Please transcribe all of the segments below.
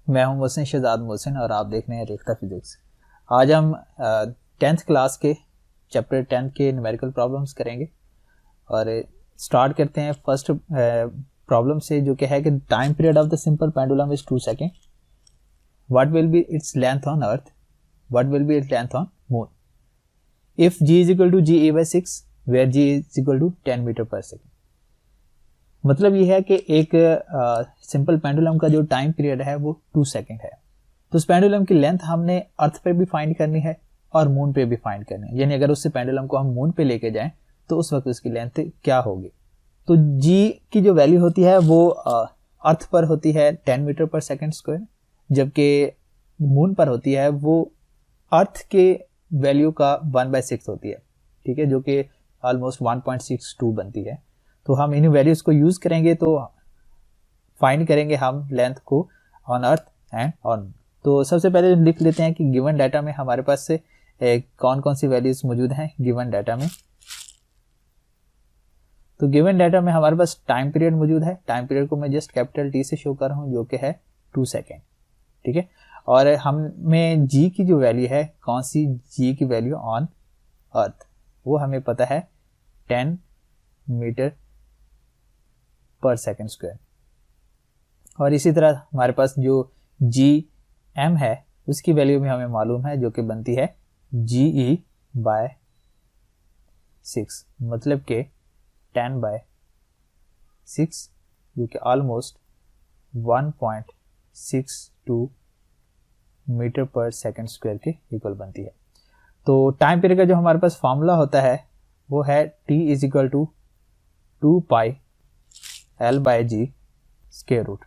मैं हूं मोहसिन शहजाद मोहसिन और आप देख रहे हैं रेख्ता फिजिक्स। आज हम 10th क्लास के चैप्टर 10 के न्यूमेरिकल प्रॉब्लम्स करेंगे और स्टार्ट करते हैं फर्स्ट प्रॉब्लम से, जो कि है कि time period of the simple pendulum is 2 second. What will be its length on earth, what will be its length on moon if g is equal to GE/6 where g is equal to 10 metre पर second. मतलब ये है कि एक simple pendulum का जो time period है वो 2 सेकेंड है। तो उस पेंडुलम की लेंथ हमने अर्थ पे भी फाइंड करनी है और मून पे भी फाइंड करनी है, यानी अगर उससे पेंडुलम को हम मून पे लेके जाएं तो उस वक्त उसकी लेंथ क्या होगी। तो g की जो वैल्यू होती है वो अर्थ पर होती है 10 मीटर पर सेकेंड स्क्वायर, जबकि मून पर होती है वो अर्थ के वैल्यू का 1/6 होती है, ठीक है, जो कि ऑलमोस्ट 1.62 बनती है। तो हम इन वैल्यूज को यूज करेंगे तो फाइंड करेंगे हम लेंथ को ऑन अर्थ एंड ऑन। तो सबसे पहले लिख लेते हैं कि गिवन डाटा में हमारे पास से कौन कौन सी वैल्यूज मौजूद हैं गिवन डाटा में। तो गिवन डाटा में हमारे पास टाइम पीरियड मौजूद है। टाइम पीरियड को मैं जस्ट कैपिटल T से शो कर रहा हूँ, जो कि है 2 सेकेंड, ठीक है। और हमें g की जो वैल्यू है, कौन सी g की वैल्यू ऑन अर्थ, वो हमें पता है 10 मीटर पर सेकेंड स्क्वायर। और इसी तरह हमारे पास जो GM है उसकी वैल्यू भी हमें मालूम है, जो कि बनती है GE/6, मतलब कि 10/6, जो कि ऑलमोस्ट 1.62 मीटर पर सेकेंड स्क्वायर के इक्वल बनती है। तो टाइम पीरियड का जो हमारे पास फॉर्मूला होता है वो है T is equal to 2π L/G square root.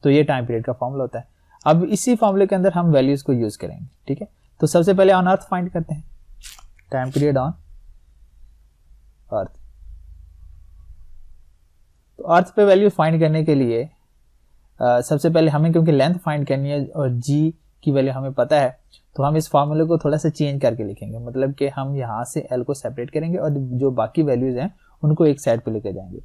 तो ये टाइम पीरियड का फॉर्मूला होता है। अब इसी फॉर्मूले के अंदर हम वैल्यूज को यूज करेंगे, ठीक है। तो सबसे पहले ऑन अर्थ फाइंड करते हैं, टाइम पीरियड ऑन अर्थ। तो अर्थ पे वैल्यू फाइंड करने के लिए सबसे पहले हमें, क्योंकि लेंथ फाइंड करनी है और g की वैल्यू हमें पता है, तो हम इस फार्मूले को थोड़ा सा चेंज करके लिखेंगे। मतलब कि हम यहाँ से l को सेपरेट करेंगे और जो बाकी वैल्यूज हैं उनको एक साइड पे लेके जाएंगे।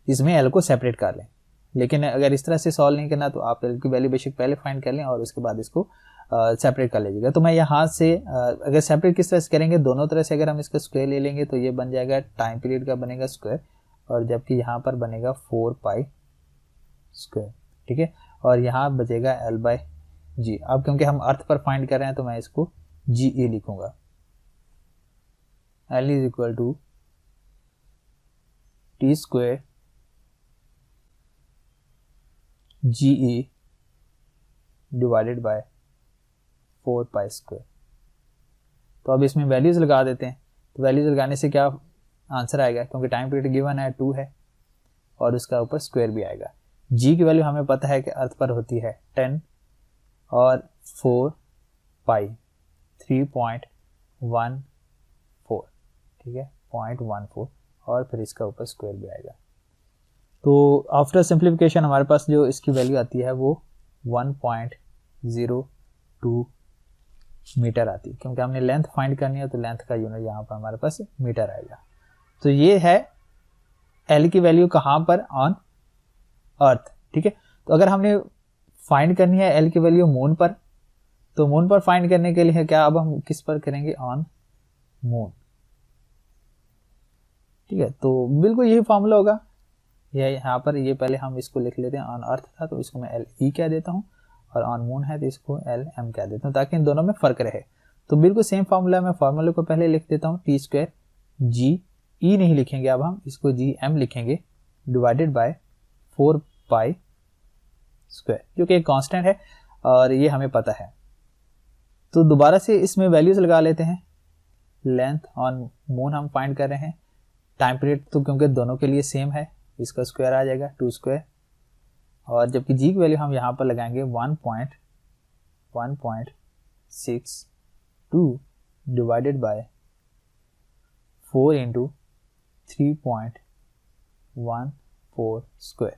इसमें l को सेपरेट कर लें, लेकिन अगर इस तरह से सॉल्व नहीं करना तो आप l की वैल्यू बेशक पहले फाइंड कर लें और उसके बाद इसको सेपरेट कर लीजिएगा। तो मैं यहाँ से अगर सेपरेट किस तरह से करेंगे, दोनों तरह से अगर हम इसका स्क्वायर ले लेंगे तो ये बन जाएगा टाइम पीरियड का बनेगा स्क्वायर, और जबकि यहाँ पर बनेगा 4π स्क्वायर, ठीक है। और यहाँ बचेगा L/G। अब क्योंकि हम अर्थ पर फाइंड कर रहे हैं तो मैं इसको GE लिखूंगा। L is equal to T square GE divided by 4π square. तो अब इसमें वैल्यूज लगा देते हैं। तो वैल्यूज लगाने से क्या आंसर आएगा, क्योंकि टाइम पीरियड गिवन है 2 है और उसका ऊपर स्क्वायर भी आएगा। g की वैल्यू हमें पता है कि अर्थ पर होती है 10 और 4π 3.14, ठीक है, 0.14, और फिर इसका ऊपर स्क्वायर भी आएगा। तो आफ्टर सिंप्लीफिकेशन हमारे पास जो इसकी वैल्यू आती है वो 1.02 मीटर आती है, क्योंकि हमने लेंथ फाइंड करनी है तो लेंथ का यूनिट यहाँ पर हमारे पास मीटर आएगा। तो ये है L की वैल्यू कहाँ पर, ऑन अर्थ, ठीक है। तो अगर हमने फाइंड करनी है L की वैल्यू मून पर, तो मून पर फाइंड करने के लिए क्या अब हम किस पर करेंगे, ऑन मून, ठीक है। तो बिल्कुल यही फॉर्मूला होगा। यह यहाँ पर ये पहले हम इसको लिख लेते हैं, ऑन अर्थ था तो इसको मैं LE कह देता हूँ, और ऑन मून है तो इसको LM कह देता हूँ, ताकि इन दोनों में फर्क रहे। तो बिल्कुल सेम फॉर्मूला, मैं फॉर्मूले को पहले लिख देता हूँ, T स्क्वायर GE नहीं लिखेंगे, अब हम इसको GM लिखेंगे, डिवाइडेड बाय 4π स्क्वायर, जो कि एक कांस्टेंट है और ये हमें पता है। तो दोबारा से इसमें वैल्यूज लगा लेते हैं। लेंथ ऑन मून हम फाइंड कर रहे हैं, टाइम पीरियड तो क्योंकि दोनों के लिए सेम है, इसका स्क्वायर आ जाएगा 2 स्क्वायर, और जबकि g की वैल्यू हम यहाँ पर लगाएंगे 1.62 डिवाइडेड बाय 4 × 3.14 स्क्वायर,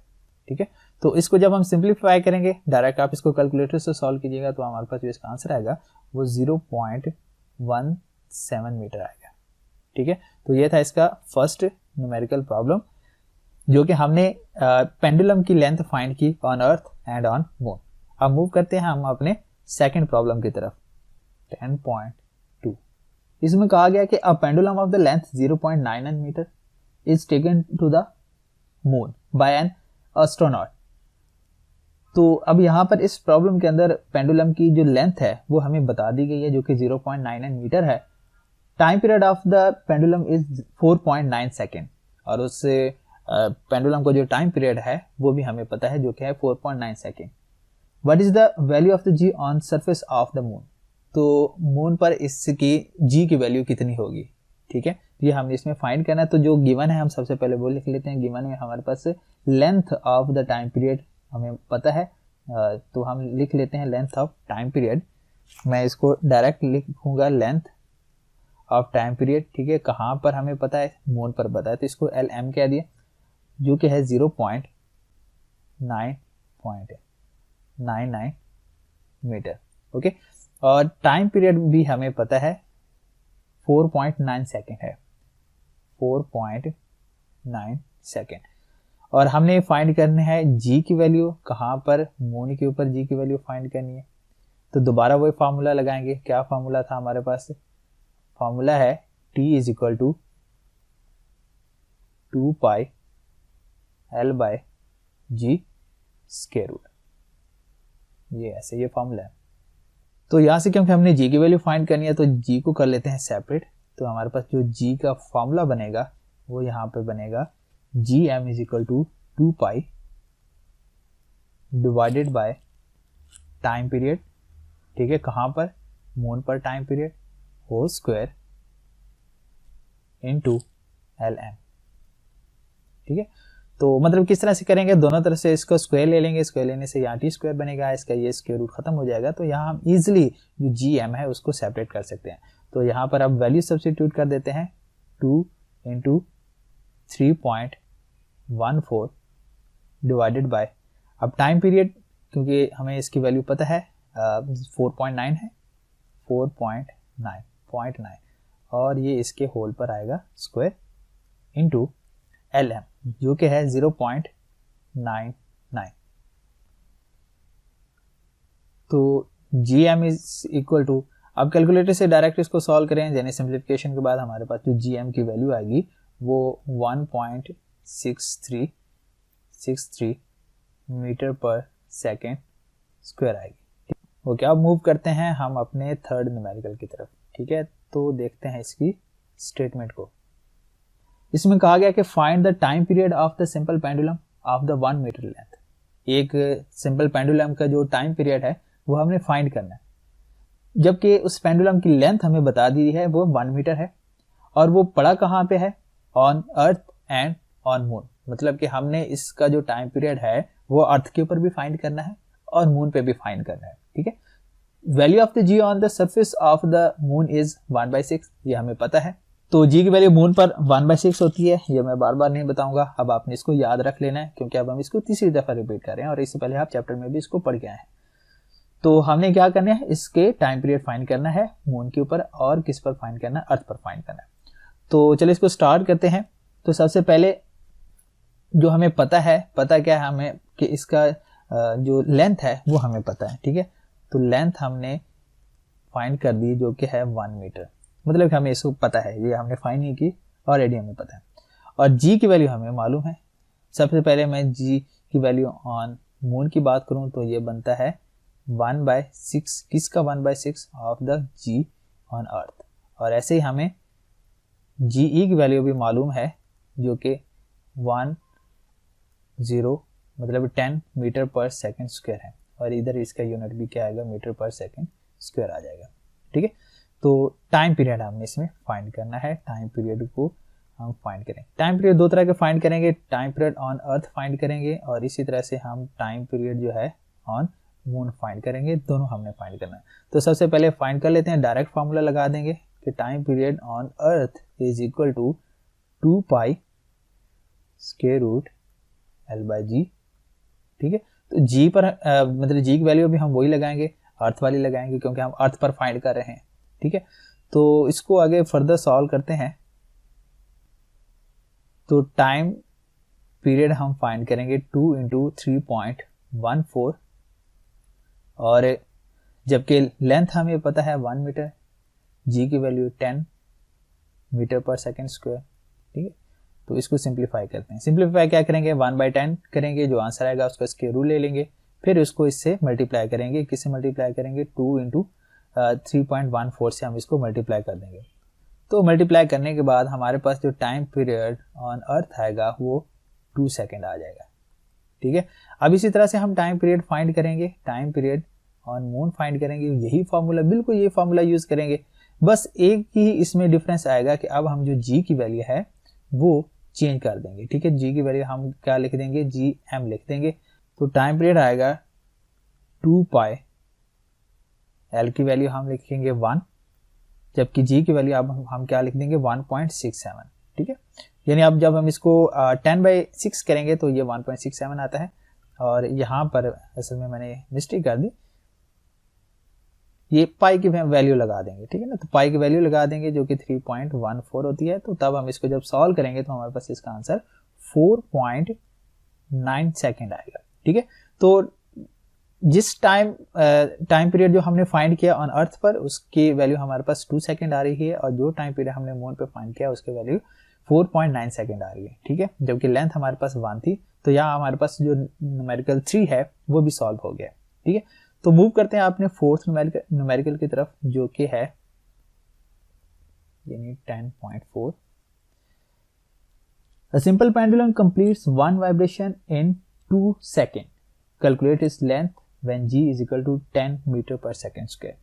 ठीक है। तो इसको जब हम सिंप्लीफाई करेंगे, डायरेक्ट आप इसको कैलकुलेटर से सॉल्व कीजिएगा तो हमारे पास जो इसका आंसर आएगा वो 0.17 मीटर आएगा, ठीक है। तो ये था इसका फर्स्ट न्यूमेरिकल प्रॉब्लम, जो कि हमने पेंडुलम की लेंथ फाइंड की on earth and on moon. अब मूव करते हैं हम अपने सेकंड प्रॉब्लम की तरफ। 10.2 इसमें कहा गया कि a pendulum of the length 0.99 metre is taken to the moon by an astronaut. तो अब यहाँ पर इस प्रॉब्लम के अंदर पेंडुलम की जो लेंथ है वो हमें बता दी गई है, जो कि 0.99 मीटर है। Time period of the pendulum is 4.9 second, और उस पेंडुलम को जो टाइम पीरियड है वो भी हमें पता है, जो कि है 4.9 second. What is the value of the G on surface of the moon. तो मून पर इसकी जी की वैल्यू कितनी होगी, ठीक है, ये हमें इसमें फाइंड करना है। तो जो गिवन है हम सबसे पहले वो लिख लेते हैं। गिवन में हमारे पास length of the time period हमें पता है, तो हम लिख लेते हैं लेंथ ऑफ टाइम पीरियड। मैं इसको डायरेक्ट लिखूंगा लेंथ ऑफ टाइम पीरियड, ठीक है। कहाँ पर हमें पता है, मून पर पता है, तो इसको एल एम कह दिया, जो कि है 0.99 मीटर, ओके। और टाइम पीरियड भी हमें पता है 4.9 सेकेंड है, 4.9 सेकेंड। और हमने फाइंड करना है जी की वैल्यू, कहाँ पर, मून के ऊपर जी की वैल्यू फाइंड करनी है। तो दोबारा वही फार्मूला लगाएंगे। क्या फार्मूला था हमारे पास, फार्मूला है T is equal to 2 pi L by G square root, ये ऐसे ये फार्मूला है। तो यहाँ से क्योंकि हमने जी की वैल्यू फाइंड करनी है तो जी को कर लेते हैं सेपरेट। तो हमारे पास जो जी का फार्मूला बनेगा वो यहाँ पे बनेगा G M is equal to 2 pi divided by time period, ठीक है, कहाँ पर, मून पर time period, whole square into L M, ठीक है। तो मतलब किस तरह से करेंगे, दोनों तरफ से इसको स्क्वायर ले लेंगे, स्क्वायर लेने से यहाँ टी स्क्वायर बनेगा, इसका ये स्क्वायर रूट खत्म हो जाएगा। तो यहाँ हम इजिली जो जी एम है उसको सेपरेट कर सकते हैं। तो यहाँ पर अब वैल्यू सब्स्टिट्यूट कर देते हैं, 2 इंटू 3.14 डिवाइडेड बाय, अब टाइम पीरियड क्योंकि हमें इसकी वैल्यू पता है 4.9 है, 4.9 और ये इसके होल पर आएगा स्क्वायर इंटू एल एम, जो कि है 0.99। तो G M is equal to, अब कैलकुलेटर से डायरेक्ट इसको सॉल्व करें, यानी सिंप्लीफिकेशन के बाद हमारे पास जो जी एम की वैल्यू आएगी वो 1.63 मीटर पर सेकेंड स्क्वायर आएगी। ओके, अब मूव करते हैं हम अपने थर्ड न्यूमेरिकल की तरफ, ठीक है। तो देखते हैं इसकी स्टेटमेंट को। इसमें कहा गया कि find the time period of the simple pendulum of the 1 metre length. एक सिंपल पेंडुलम का जो टाइम पीरियड है वो हमने फाइंड करना है, जबकि उस पेंडुलम की लेंथ हमें बता दी है वो 1 मीटर है, और वो पड़ा कहाँ पे है, on earth and on moon. मतलब कि हमने इसका जो टाइम पीरियड है वो अर्थ के ऊपर भी फाइंड करना है और मून पे भी फाइंड करना है, ठीक है। Value of the G on the surface of the moon is 1/6, ये हमें पता है। तो जी की वैल्यू मून पर 1/6 होती है, ये मैं बार बार नहीं बताऊंगा, अब आपने इसको याद रख लेना है, क्योंकि अब हम इसको तीसरी दफा रिपीट कर रहे हैं और इससे पहले आप चैप्टर में भी इसको पढ़ के आए हैं। तो हमने क्या करना है, इसके टाइम पीरियड फाइंड करना है मून के ऊपर, और किस पर फाइंड करना है, अर्थ पर फाइंड करना है। तो चलिए इसको स्टार्ट करते हैं। तो सबसे पहले जो हमें पता क्या है हमें, कि इसका जो लेंथ है वो हमें पता है, ठीक है। तो लेंथ हमने फाइंड कर दी, जो कि है 1 मीटर, मतलब कि हमें इसको पता है, ये हमने फाइंड नहीं की, ऑलरेडी हमें पता है। और जी की वैल्यू हमें मालूम है। सबसे पहले मैं जी की वैल्यू ऑन मून की बात करूं तो ये बनता है 1/6, किसका 1/6 of the G on earth. और ऐसे ही हमें जी ई की वैल्यू भी मालूम है, जो कि 10 मीटर पर सेकेंड स्क्वायर है, और इधर इसका यूनिट भी क्या आएगा, मीटर पर सेकेंड स्क्वायर आ जाएगा, ठीक है। तो टाइम पीरियड हमने इसमें फाइंड करना है, टाइम पीरियड को हम फाइंड करें। टाइम पीरियड दो तरह के फाइंड करेंगे, time period on earth find करेंगे, और इसी तरह से हम टाइम पीरियड जो है ऑन मून फाइंड करेंगे, दोनों हमने फाइंड करना है। तो सबसे पहले फाइंड कर लेते हैं, डायरेक्ट फार्मूला लगा देंगे कि time period on earth is equal to 2 pi square root L by G, ठीक है। तो जी पर मतलब जी की वैल्यू भी हम वही लगाएंगे, अर्थ वाली लगाएंगे, क्योंकि हम अर्थ पर फाइंड कर रहे हैं, ठीक है। तो इसको आगे फर्दर सॉल्व करते हैं। तो टाइम पीरियड हम फाइंड करेंगे 2 इंटू 3.14 और जबकि लेंथ हमें पता है 1 मीटर, जी की वैल्यू 10 मीटर पर सेकेंड स्क्वायर। ठीक है, तो इसको सिंप्लीफाई करते हैं। सिंप्लीफाई क्या करेंगे, 1/10 करेंगे, जो आंसर आएगा उसका स्क्वायर रूट ले लेंगे, फिर उसको इससे मल्टीप्लाई करेंगे। किससे मल्टीप्लाई करेंगे, 2 इंटू 3.14 से हम इसको मल्टीप्लाई कर देंगे। तो मल्टीप्लाई करने के बाद हमारे पास जो टाइम पीरियड ऑन अर्थ आएगा वो 2 सेकेंड आ जाएगा। ठीक है, अब इसी तरह से हम टाइम पीरियड फाइंड करेंगे, time period on moon find करेंगे। यही फॉर्मूला, बिल्कुल यही फॉर्मूला यूज करेंगे, बस एक ही इसमें डिफरेंस आएगा कि अब हम जो जी की वैल्यू है वो चेंज कर देंगे। ठीक है, जी की वैल्यू हम क्या लिख देंगे, जी एम लिख देंगे। तो टाइम पीरियड आएगा 2 पाई, एल की वैल्यू हम लिखेंगे 1, जबकि जी की वैल्यू अब हम क्या लिख देंगे 1.67। ठीक है, यानी अब जब हम इसको 10/6 करेंगे तो ये 1.67 आता है। और यहाँ पर असल में मैंने मिस्टेक कर दी, ये पाई की वैल्यू लगा देंगे। ठीक है ना, तो पाई की वैल्यू लगा देंगे जो कि 3.14 होती है। तो तब हम इसको जब सॉल्व करेंगे तो हमारे पास इसका आंसर 4.9 सेकेंड आएगा। ठीक है, तो जिस टाइम पीरियड जो हमने फाइंड किया ऑन अर्थ पर उसकी वैल्यू हमारे पास 2 सेकेंड आ रही है, और जो टाइम पीरियड हमने मून पे फाइंड किया उसकी वैल्यू 4.9 सेकेंड आ रही है। ठीक है, जबकि लेंथ हमारे पास 1 थी, तो यहाँ हमारे पास जो न्यूमेरिकल 3 है वो भी सॉल्व हो गया। ठीक है, तो मूव करते हैं आपने फोर्थ न्यूमेरिकल की तरफ, जो कि है यानी 10.4। A simple pendulum completes one vibration in 2 seconds. Calculate its length when g is equal to 10 metre पर सेकेंड स्क्वायर।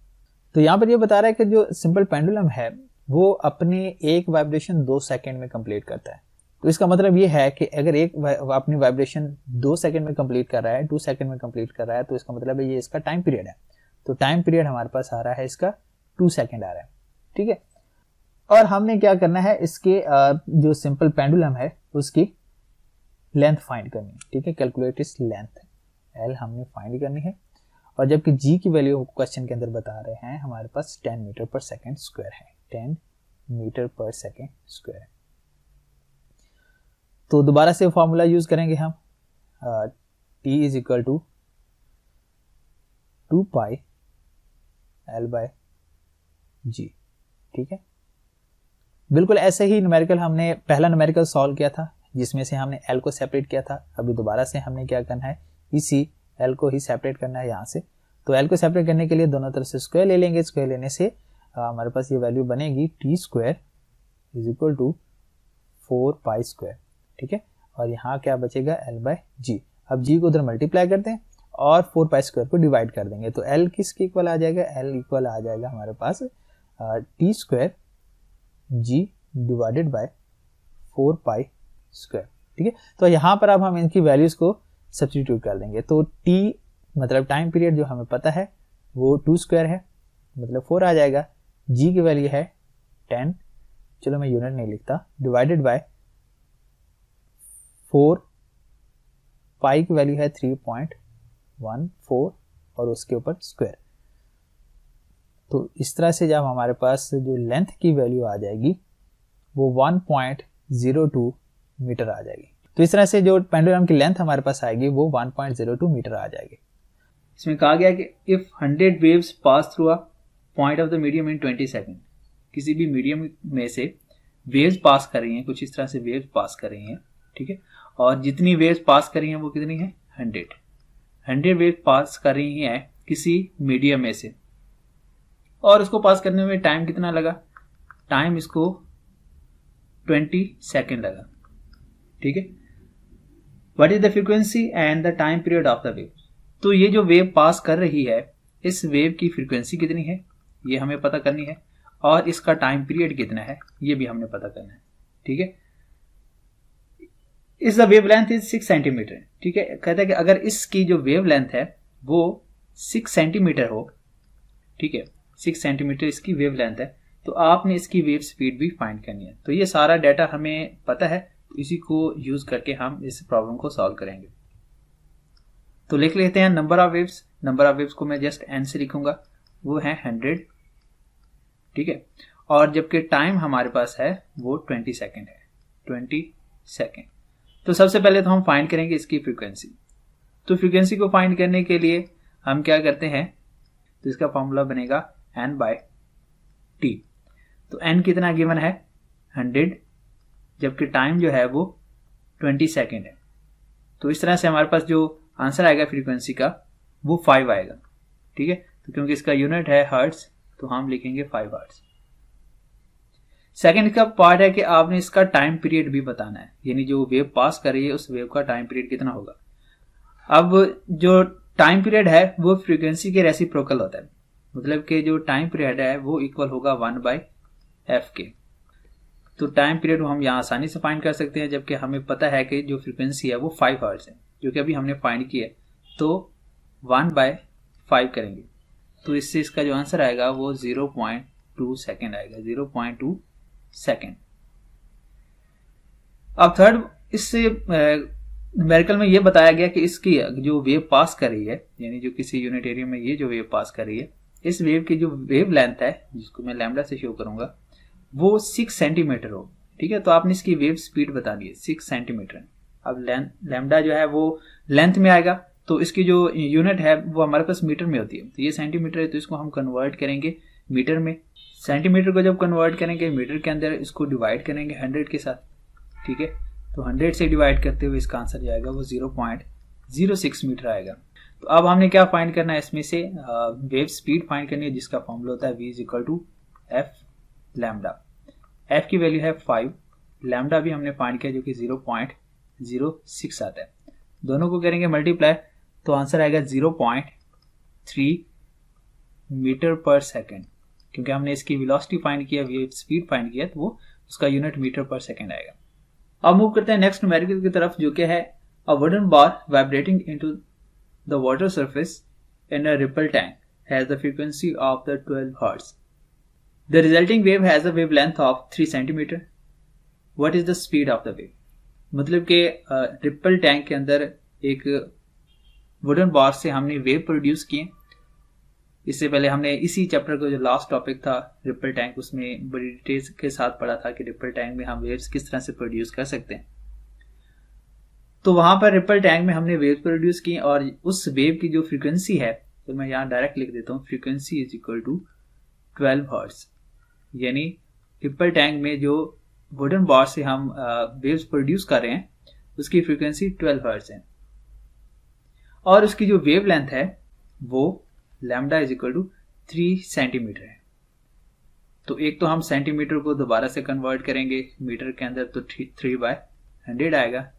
तो यहाँ पर ये बता रहा है कि जो सिंपल पेंडुलम है वो अपने एक वाइब्रेशन 2 सेकेंड में कंप्लीट करता है। तो इसका मतलब ये है कि अगर एक अपनी वाइब्रेशन 2 सेकेंड में कंप्लीट कर रहा है, 2 सेकेंड में कंप्लीट कर रहा है, तो इसका मतलब है ये इसका टाइम पीरियड है। तो टाइम पीरियड हमारे पास आ रहा है इसका 2 सेकेंड आ रहा है। ठीक है, और हमने क्या करना है, इसके जो सिंपल पेंडुलम है उसकी लेंथ फाइंड करनी है। ठीक है, कैलकुलेट इस लेंथ, एल हमने फाइंड करनी है। और जबकि जी की वैल्यू क्वेश्चन के अंदर बता रहे हैं हमारे पास 10 मीटर पर सेकेंड स्क्वायर है, 10 मीटर पर सेकेंड स्क्वायर। तो दोबारा से फॉर्मूला यूज करेंगे हम, T is equal to 2 pi L by G. ठीक है, बिल्कुल ऐसे ही न्यूमेरिकल हमने पहला न्यूमेरिकल सॉल्व किया था जिसमें से हमने L को सेपरेट किया था। अभी दोबारा से हमने क्या करना है, इसी L को ही सेपरेट करना है यहाँ से। तो L को सेपरेट करने के लिए दोनों तरफ से स्क्वायर ले लेंगे। स्क्वायर लेने से हमारे पास ये वैल्यू बनेगी T square is equal to 4 pi square. ठीक है, और यहाँ क्या बचेगा L बाय जी। अब जी को उधर मल्टीप्लाई करते हैं और 4 पाई स्क्वायर को डिवाइड कर देंगे, तो L किसके इक्वल आ जाएगा, L इक्वल आ जाएगा हमारे पास T square G divided by 4 pi square. ठीक है, तो यहाँ पर अब हम इनकी वैल्यूज को सब्स्टिट्यूट कर देंगे। तो T मतलब टाइम पीरियड जो हमें पता है वो 2 स्क्वायर है, मतलब 4 आ जाएगा। G की वैल्यू है 10, चलो मैं यूनिट नहीं लिखता, डिवाइडेड बाय 4, पाई की वैल्यू है 3.14 और उसके ऊपर स्क्वायर। तो इस तरह से जब हमारे पास जो लेंथ की वैल्यू आ जाएगी वो 1.02 मीटर आ जाएगी। तो इस तरह से जो पेंडुलम की लेंथ हमारे पास आएगी वो 1.02 मीटर आ जाएगी। इसमें कहा गया कि if 100 waves pass through a point of the medium in 20 second, किसी भी मीडियम में से वेव्स पास कर रही हैं, कुछ इस तरह से वेव्स पास कर रही हैं। ठीक है, और जितनी वेव्स पास कर रही हैं वो कितनी है, 100 वेव्स पास कर रही हैं किसी मीडियम में से, और उसको पास करने में टाइम कितना लगा, टाइम इसको 20 सेकेंड लगा। ठीक है, what is the frequency and the time period of the wave. तो ये जो वेव पास कर रही है इस वेव की फ्रीक्वेंसी कितनी है ये हमें पता करनी है, और इसका टाइम पीरियड कितना है ये भी हमने पता करना है। ठीक है, इस the wave length is 6 centimetre. ठीक है, कहता है कि अगर इसकी जो वेव लेंथ है वो 6 सेंटीमीटर हो, ठीक है, 6 सेंटीमीटर इसकी वेव लेंथ है, तो आपने इसकी वेव स्पीड भी फाइंड करनी है। तो ये सारा डाटा हमें पता है, तो इसी को यूज करके हम इस प्रॉब्लम को सॉल्व करेंगे। तो लिख लेते हैं number of waves. Number of waves को मैं जस्ट n से लिखूंगा, वो है 100। ठीक है, और जबकि टाइम हमारे पास है वो 20 सेकेंड है, 20 सेकेंड। तो सबसे पहले तो हम फाइंड करेंगे इसकी फ्रीक्वेंसी। तो फ्रीक्वेंसी को फाइंड करने के लिए हम क्या करते हैं, तो इसका फॉर्मूला बनेगा n/t। तो n कितना गिवन है 100, जबकि टाइम जो है वो 20 सेकेंड है। तो इस तरह से हमारे पास जो आंसर आएगा फ्रीक्वेंसी का वो 5 आएगा। ठीक है, तो क्योंकि इसका यूनिट है हर्ट्ज तो हम लिखेंगे 5 हर्ट्ज। सेकंड का पार्ट है कि आपने इसका टाइम पीरियड भी बताना है, यानी जो वेव पास कर रही है उस वेव का टाइम पीरियड कितना होगा। अब जो टाइम पीरियड है वो फ्रीक्वेंसी के रेसिप्रोकल होता है, मतलब कि जो टाइम पीरियड है वो इक्वल होगा 1/f के। तो टाइम पीरियड हम यहाँ आसानी से फाइंड कर सकते हैं, जबकि हमें पता है कि जो फ्रीक्वेंसी है वो 5 हर्ट्ज है, जो कि अभी हमने फाइंड किया है। तो 1/5 करेंगे तो इससे इसका जो आंसर आएगा वो 0.2 सेकेंड आएगा, 0.2 सेकेंड। अब थर्ड, इससे न्यूमेरिकल में ये बताया गया कि इसकी जो वेव पास कर रही है, यानी जो किसी यूनिट एरिया में ये जो वेव पास कर रही है, इस वेव की जो वेव लेंथ है जिसको मैं लैम्डा से शो करूंगा वो 6 सेंटीमीटर हो। ठीक है, तो आपने इसकी वेव स्पीड बतानी है 6 सेंटीमीटर। अब लैम्डा जो है वो लेंथ में आएगा, तो इसकी जो यूनिट है वो हमारे पास मीटर में होती है, तो ये सेंटीमीटर है तो इसको हम कन्वर्ट करेंगे मीटर में। सेंटीमीटर को जब कन्वर्ट करेंगे मीटर के अंदर, इसको डिवाइड करेंगे 100 के साथ। ठीक है, तो 100 से डिवाइड करते हुए इसका आंसर जाएगा वो 0.06 मीटर आएगा। तो अब हमने क्या फाइंड करना है, इसमें से वेव स्पीड फाइंड करनी है, जिसका फॉर्मूला होता है v = f लैम्डा। f की वैल्यू है 5, लैम्डा भी हमने फाइंड किया जो कि 0.06 आता है। दोनों को करेंगे मल्टीप्लाई तो आंसर आएगा 0.3 मीटर पर सेकेंड, क्योंकि हमने इसकी वेलोसिटी फाइंड किया, वेव स्पीड फाइंड किया, तो वो उसका यूनिट मीटर पर सेकेंड आएगा। अब मूव करते हैं नेक्स्ट न्यूमेरिकल की तरफ, जो कि है a wooden bar vibrating into the water surface in a ripple tank has the frequency of the 12 hertz. The resulting wave has a wave length of 3 centimetre. What is the speed of the wave. मतलब कि ripple tank के अंदर एक wooden बार से हमने wave produce किए। इससे पहले हमने इसी चैप्टर का जो लास्ट टॉपिक था रिपल टैंक, उसमें बड़ी डिटेल्स के साथ पढ़ा था कि रिपल टैंक में हम वेव्स किस तरह से प्रोड्यूस कर सकते हैं। तो वहां पर रिपल टैंक में हमने वेव प्रोड्यूस की और उस वेव की जो फ्रीक्वेंसी है, तो मैं यहाँ डायरेक्ट लिख देता हूँ, frequency is equal to 12 hertz. यानी रिपल टैंक में जो वुडन बार से हम वेव्स प्रोड्यूस कर रहे हैं उसकी फ्रीक्वेंसी 12 हर्ट्ज है, और उसकी जो वेव लेंथ है वो lambda is equal to 3 centimetre है। तो एक तो हम सेंटीमीटर को दोबारा से कन्वर्ट करेंगे मीटर के अंदर, तो 3/100 आएगा,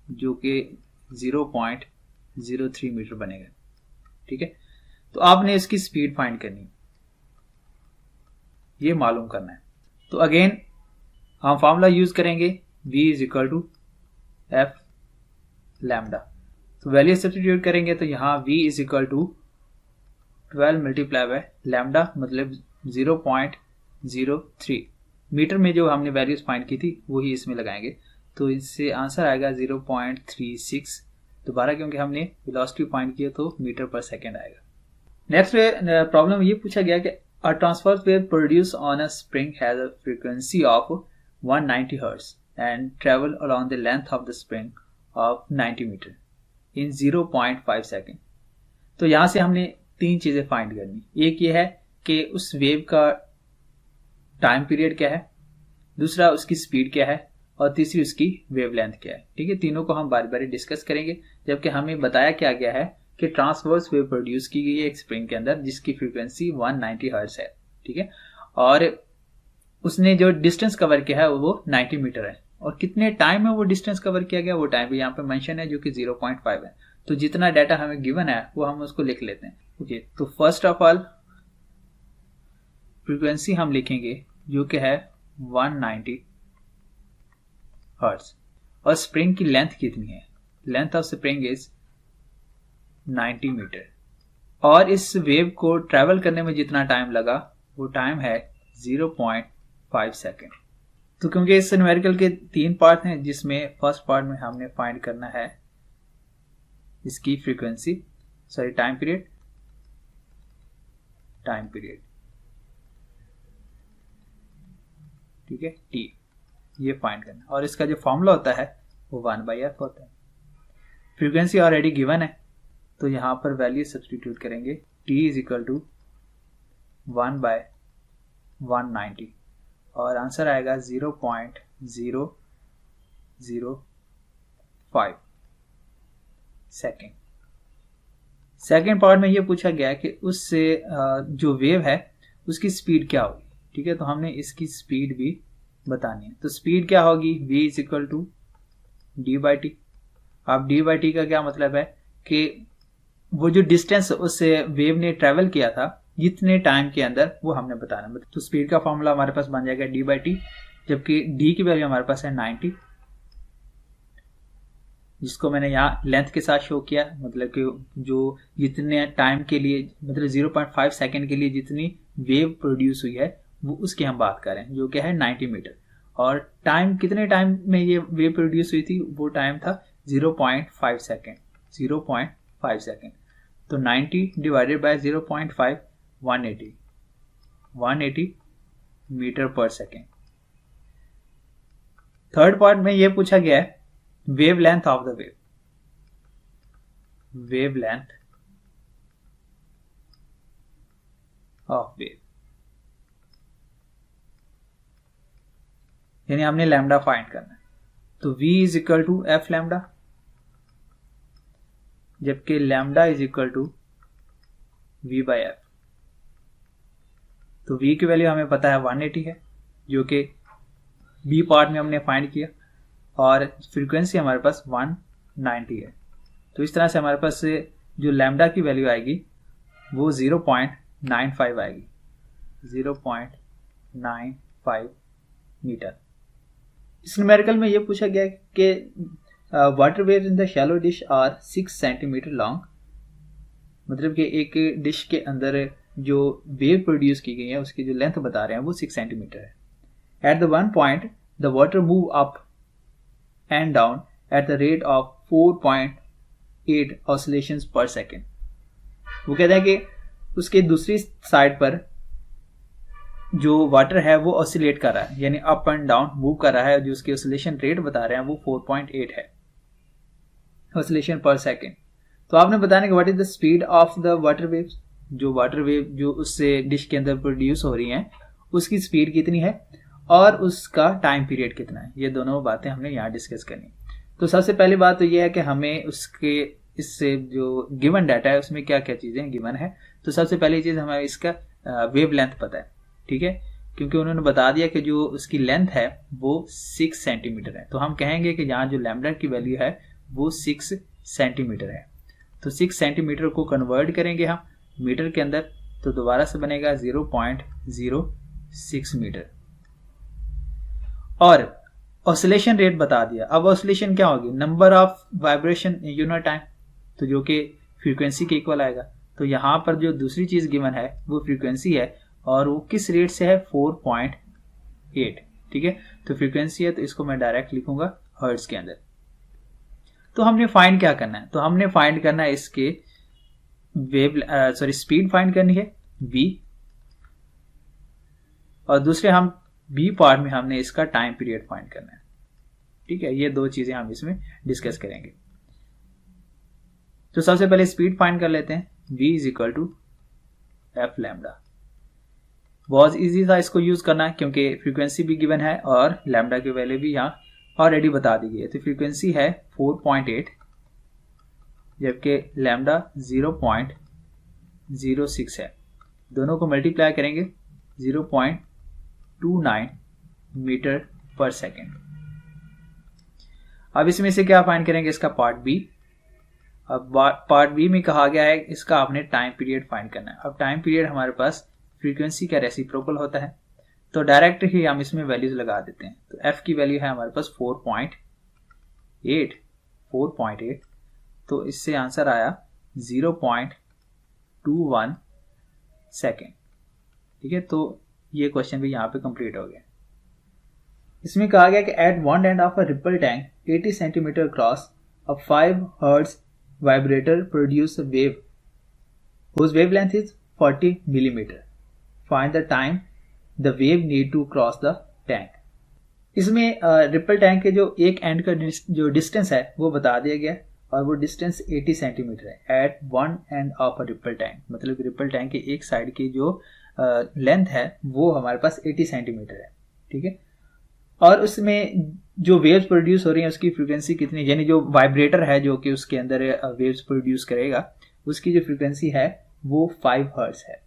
जो कि 0.03 मीटर बनेगा। ठीक है, तो आपने इसकी स्पीड फाइंड करनी, ये मालूम करना है। तो अगेन हम फॉर्मूला यूज करेंगे v = f लैम्डा। तो वैल्यू सब्स्टिट्यूट करेंगे तो यहाँ v = 12 मल्टीप्लाई बाय लैम्डा, मतलब 0.03। मीटर में जो हमने वैल्यूज फाइंड की थी वही इसमें लगाएंगे, तो इससे आंसर आएगा 0.36। दोबारा क्योंकि हमने वेलोसिटी फाइंड किया तो मीटर पर सेकेंड आएगा। नेक्स्ट प्रॉब्लम ये पूछा गया कि a transverse wave produce on a spring has a frequency of 190 hertz and travel along the length of the spring of 90 metre in 0.5 second. तो यहाँ से हमने 3 चीजें फाइंड करनी। एक ये है कि उस वेव का टाइम पीरियड क्या है, दूसरा उसकी स्पीड क्या है, और तीसरी उसकी वेवलेंथ क्या है। ठीक है, तीनों को हम बारी बारी डिस्कस करेंगे, जबकि हमें बताया क्या गया है कि ट्रांसवर्स वेव प्रोड्यूस की गई है एक स्प्रिंग के अंदर जिसकी फ्रीक्वेंसी 190 हर्ट्ज है। ठीक है, और उसने जो डिस्टेंस कवर किया है वो 90 मीटर है, और कितने टाइम में वो डिस्टेंस कवर किया गया वो टाइम भी यहाँ पे मेंशन है, जो कि 0.5 है। तो जितना डाटा हमें गिवन है वो हम उसको लिख लेते हैं। ओके, तो फर्स्ट ऑफ ऑल फ्रीक्वेंसी हम लिखेंगे जो कि है 190 हर्ट्ज, और स्प्रिंग की लेंथ कितनी है, length of spring is 90 metre, और इस वेव को ट्रेवल करने में जितना टाइम लगा वो टाइम है 0.5 सेकेंड। तो क्योंकि इस न्यूमेरिकल के 3 पार्ट हैं, जिसमें फर्स्ट पार्ट में हमने फाइंड करना है इसकी फ्रीक्वेंसी, सॉरी टाइम पीरियड, ठीक है, t, ये फाइंड करना, और इसका जो फॉर्मूला होता है वो 1/f होता है। फ्रीक्वेंसी ऑलरेडी गिवन है, तो यहाँ पर वैल्यू सब्सटीट्यूट करेंगे, t इज इक्वल टू 1/190 और आंसर आएगा 0.005 सेकेंड। सेकेंड पार्ट में ये पूछा गया कि उससे जो वेव है उसकी स्पीड क्या होगी। ठीक है, तो हमने इसकी स्पीड भी बतानी है। तो स्पीड क्या होगी, v is equal to d/t। अब d/t का क्या मतलब है कि वो जो डिस्टेंस उससे वेव ने ट्रेवल किया था जितने टाइम के अंदर वो हमने बताना है। तो स्पीड का फॉर्मूला हमारे पास बन जाएगा d/t, जबकि d की वैल्यू हमारे पास है 90, जिसको मैंने यहाँ लेंथ के साथ शो किया। मतलब कि जो जितने टाइम के लिए, मतलब 0.5 सेकेंड के लिए जितनी वेव प्रोड्यूस हुई है वो उसकी हम बात कर रहे हैं, जो क्या है 90 मीटर। और टाइम कितने टाइम में ये वेव प्रोड्यूस हुई थी, वो टाइम था 0.5 सेकेंड। 0.5 सेकेंड, तो 90 डिवाइडेड बाय 0.5, 180 मीटर पर सेकेंड। थर्ड पार्ट में ये पूछा गया है wave length of the wave. Wave length of wave, यानी हमने लैम्डा फाइंड करना है। तो v is equal to F lambda, जबकि lambda is equal to v/f। तो v की वैल्यू हमें पता है 180 है, जो कि b पार्ट में हमने फाइंड किया, और फ्रीक्वेंसी हमारे पास 190 है। तो इस तरह से हमारे पास जो लैम्डा की वैल्यू आएगी वो 0.95 आएगी, 0.95 मीटर। इस न्यूमेरिकल में ये पूछा गया कि water wave in the shallow dish are 6 centimetre long. मतलब कि एक डिश के अंदर जो वेव प्रोड्यूस की गई है उसकी जो लेंथ बता रहे हैं वो 6 सेंटीमीटर है। At the one point the water move up and down at the rate of 4.8 oscillations पर सेकेंड। वो कहते हैं कि उसके दूसरी साइड पर जो वाटर है वो ऑसिलेट कर रहा है, यानी अप एंड डाउन मूव कर रहा है। जो उसकी ऑसिलेशन रेट बता रहे हैं वो 4.8 है ऑसिलेशन पर सेकेंड। तो आपने बताना कि what is the speed of the water waves. जो वाटर वेव जो उससे डिश के अंदर प्रोड्यूस हो रही हैं उसकी स्पीड कितनी है और उसका टाइम पीरियड कितना है। ये दोनों बातें हमने यहाँ डिस्कस करनी। तो सबसे पहली बात तो ये है कि हमें उसके इससे जो गिवन डाटा है उसमें क्या क्या चीजें गिवन है। तो सबसे पहली चीज हमें इसका वेव लेंथ पता है, ठीक है, क्योंकि उन्होंने बता दिया कि जो उसकी लेंथ है वो 6 सेंटीमीटर है। तो हम कहेंगे कि यहाँ जो लैम्डा की वैल्यू है वो 6 सेंटीमीटर है। तो 6 सेंटीमीटर को कन्वर्ट करेंगे हम मीटर के अंदर, तो दोबारा से बनेगा 0.06 मीटर। और ऑसिलेशन रेट बता दिया। अब ऑसिलेशन क्या होगी, number of vibration unit time, तो जो कि फ्रीक्वेंसी के इक्वल आएगा। तो यहाँ पर जो दूसरी चीज गिवन है वो फ्रीक्वेंसी है और वो किस रेट से है, 4.8। ठीक है, तो फ्रीक्वेंसी है तो इसको मैं डायरेक्ट लिखूंगा हर्ट्ज के अंदर। तो हमने फाइंड क्या करना है, तो हमने फाइंड करना है इसके स्पीड फाइंड करनी है v, और दूसरे हम b पार्ट में हमने इसका टाइम पीरियड फाइंड करना है। ठीक है, ये दो चीजें हम इसमें डिस्कस करेंगे। तो सबसे पहले स्पीड फाइंड कर लेते हैं, v is equal to F lambda. बहुत इजी था इसको यूज करना क्योंकि फ्रीक्वेंसी भी गिवन है और लैम्डा की वैल्यू भी यहाँ ऑलरेडी बता दी गई है। तो फ्रीक्वेंसी है 4.8 जबकि लैम्डा 0.06 है। दोनों को मल्टीप्लाई करेंगे 0.29 मीटर पर सेकेंड। अब इसमें से क्या फाइंड करेंगे, इसका पार्ट बी। अब पार्ट बी में कहा गया है इसका आपने टाइम पीरियड फाइंड करना है। अब टाइम पीरियड हमारे पास फ्रीक्वेंसी का रेसिप्रोकल होता है, तो डायरेक्ट ही हम इसमें वैल्यूज लगा देते हैं। तो f की वैल्यू है हमारे पास 4.8, तो इससे आंसर आया 0.21 सेकेंड। ठीक है, तो ये क्वेश्चन भी यहाँ पे कंप्लीट हो गया। इसमें कहा गया कि at one end of a ripple tank 80 centimetre cross a 5 hertz vibrator produce a wave whose wavelength is 40 millimeter. Find the time the wave need to cross the tank. इसमें रिपल टैंक के जो एक and का जो distance है वो बता दिया गया और वो डिस्टेंस 80 सेंटीमीटर है at one end of a ripple tank, मतलब रिपल टैंक के एक साइड की जो लेंथ है वो हमारे पास 80 सेंटीमीटर है, ठीक है। और उसमें जो वेव्स प्रोड्यूस हो रही हैं उसकी फ्रीक्वेंसी कितनी, यानी जो वाइब्रेटर है जो कि उसके अंदर वेव्स प्रोड्यूस करेगा उसकी जो फ्रीक्वेंसी है वो 5 हर्ट्ज है।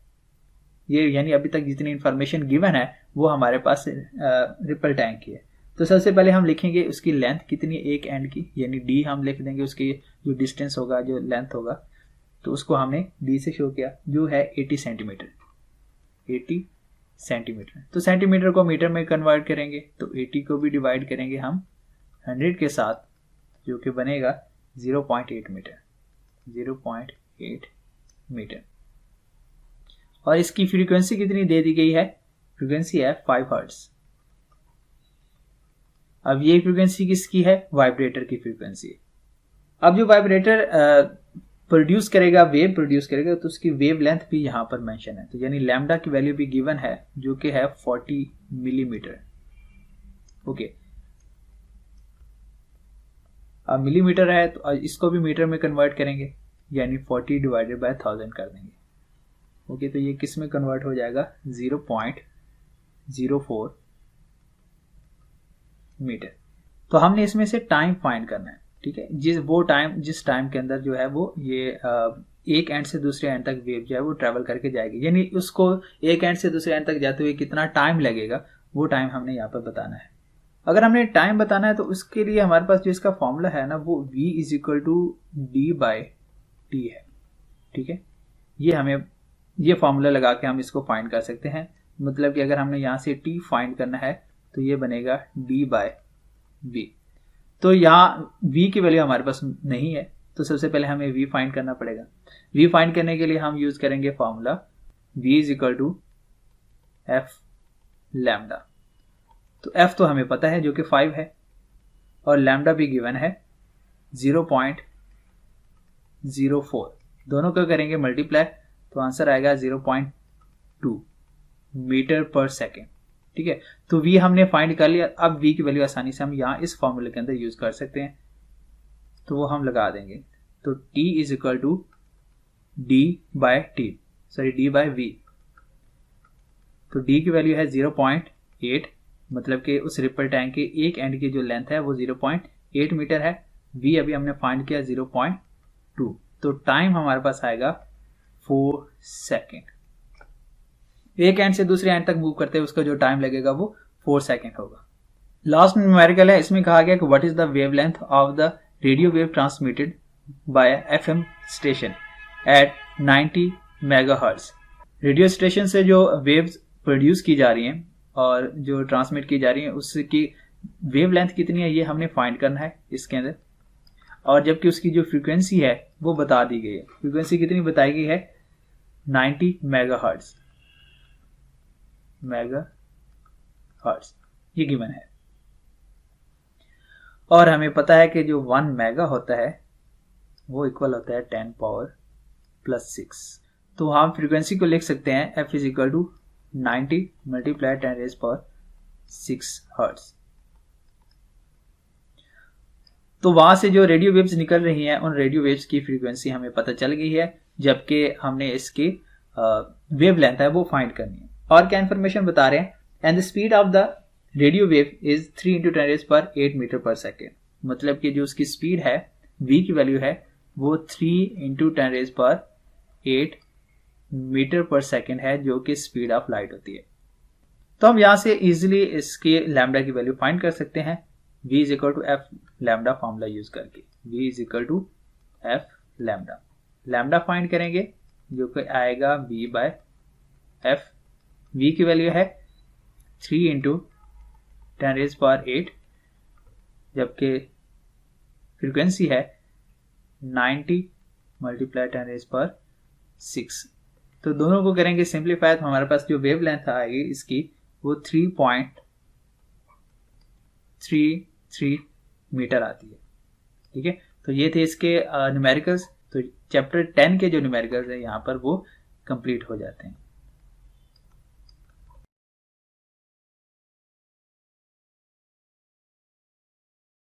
ये यानी अभी तक जितनी इंफॉर्मेशन गिवन है वो हमारे पास रिपल टैंक की है। तो सबसे पहले हम लिखेंगे उसकी लेंथ कितनी एक एंड की, यानी डी हम लिख देंगे, उसकी जो डिस्टेंस होगा जो लेंथ होगा तो उसको हमने डी से शो किया जो है 80 सेंटीमीटर, 80 सेंटीमीटर। तो सेंटीमीटर को मीटर में कन्वर्ट करेंगे तो 80 को भी डिवाइड करेंगे हम 100 के साथ जो कि बनेगा 0.8 मीटर, 0.8 मीटर। और इसकी फ्रीक्वेंसी कितनी दे दी गई है, फ्रीक्वेंसी है 5 हर्ट्ज। अब ये फ्रीक्वेंसी किसकी है, वाइब्रेटर की फ्रीक्वेंसी है। अब जो वाइब्रेटर प्रोड्यूस करेगा, वेव प्रोड्यूस करेगा, तो उसकी वेव लेंथ भी यहां पर मेंशन है, तो यानी लैम्डा की वैल्यू भी गिवन है जो कि है 40 मिलीमीटर। ओके, अब मिलीमीटर है तो इसको भी मीटर में कन्वर्ट करेंगे, यानी 40 डिवाइडेड बाय 1000 कर देंगे। ओके, तो ये किस में कन्वर्ट हो जाएगा, 0.04 मीटर। तो हमने इसमें से टाइम फाइंड करना है, ठीक है। जिस टाइम के अंदर जो है वो ये एक एंड से दूसरे एंड तक वेव जो है वो ट्रेवल करके जाएगी, यानी उसको एक एंड से दूसरे एंड तक जाते हुए कितना टाइम लगेगा वो टाइम हमने यहाँ पर बताना है। अगर हमने टाइम बताना है तो उसके लिए हमारे पास जो इसका फॉर्मूला है ना वो v is equal to d/t है, ठीक है। ये फॉर्मूला लगा के हम इसको फाइंड कर सकते हैं, मतलब कि अगर हमने यहाँ से t फाइंड करना है तो ये बनेगा d/v। तो यहाँ v की वैल्यू हमारे पास नहीं है, तो सबसे पहले हमें v फाइंड करना पड़ेगा। v फाइंड करने के लिए हम यूज करेंगे formula v is equal to f lambda. तो f तो हमें पता है जो कि 5 है और लैम्डा भी गिवन है 0.04, दोनों को करेंगे मल्टीप्लाई तो आंसर आएगा 0.2 मीटर पर सेकेंड, ठीक है। तो v हमने फाइंड कर लिया। अब v की वैल्यू आसानी से हम यहाँ इस फॉर्मूले के अंदर यूज कर सकते हैं, तो वो हम लगा देंगे। तो t is equal to d/v, तो d की वैल्यू है 0.8, मतलब कि उस रिपल टैंक के एक एंड की जो लेंथ है वो 0.8 मीटर है। v अभी हमने फाइंड किया 0.2, तो टाइम हमारे पास आएगा 4 सेकेंड। एक एंड से दूसरे एंड तक मूव करते हैं उसका जो टाइम लगेगा वो 4 सेकेंड होगा। लास्ट न्यूमेरिकल है, इसमें कहा गया कि what is the wavelength of the radio wave transmitted by FM station at 90 megahertz. Radio station से जो वेव्स प्रोड्यूस की जा रही हैं और जो ट्रांसमिट की जा रही है उसकी वेवलेंथ कितनी है ये हमने फाइंड करना है इसके अंदर, और जबकि उसकी जो फ्रीक्वेंसी है वो बता दी गई है। फ्रीक्वेंसी कितनी बताई गई है, 90 मेगाहर्ट्ज, ये गिवन है। और हमें पता है कि जो 1 मेगा होता है वो इक्वल होता है 10⁻⁶। तो हम फ्रीक्वेंसी को लिख सकते हैं f is equal to 90 multiply 10⁻⁶ hertz. तो वहां से जो रेडियो वेव्स निकल रही हैं उन रेडियो वेव्स की फ्रीक्वेंसी हमें पता चल गई है, जबकि हमने इसकी वेव लेंथ है वो फाइंड करनी है। और क्या इंफॉर्मेशन बता रहे हैं, and the speed of the radio wave is 3 × 10⁸ metre पर सेकेंड, मतलब कि जो उसकी स्पीड है v की वैल्यू है वो 3 × 10⁸ मीटर पर सेकेंड है, जो कि स्पीड ऑफ लाइट होती है। तो हम यहां से इजिली इसके लैम्डा की वैल्यू फाइंड कर सकते हैं, v is equal to F lambda formula use करके। v is equal to F lambda, lambda find करेंगे जो कि आएगा v/f। v की वैल्यू है 3 × 10⁸, जबकि फ्रीक्वेंसी है 90 मल्टीप्लाई 10⁻⁶। तो दोनों को करेंगे सिंप्लीफाई तो हमारे पास जो वेव लेंथ आएगी इसकी वो 3.33 मीटर आती है, ठीक है। तो ये थे इसके न्यूमेरिकल्स। तो चैप्टर 10 के जो न्यूमेरिकल्स है यहाँ पर वो कंप्लीट हो जाते हैं।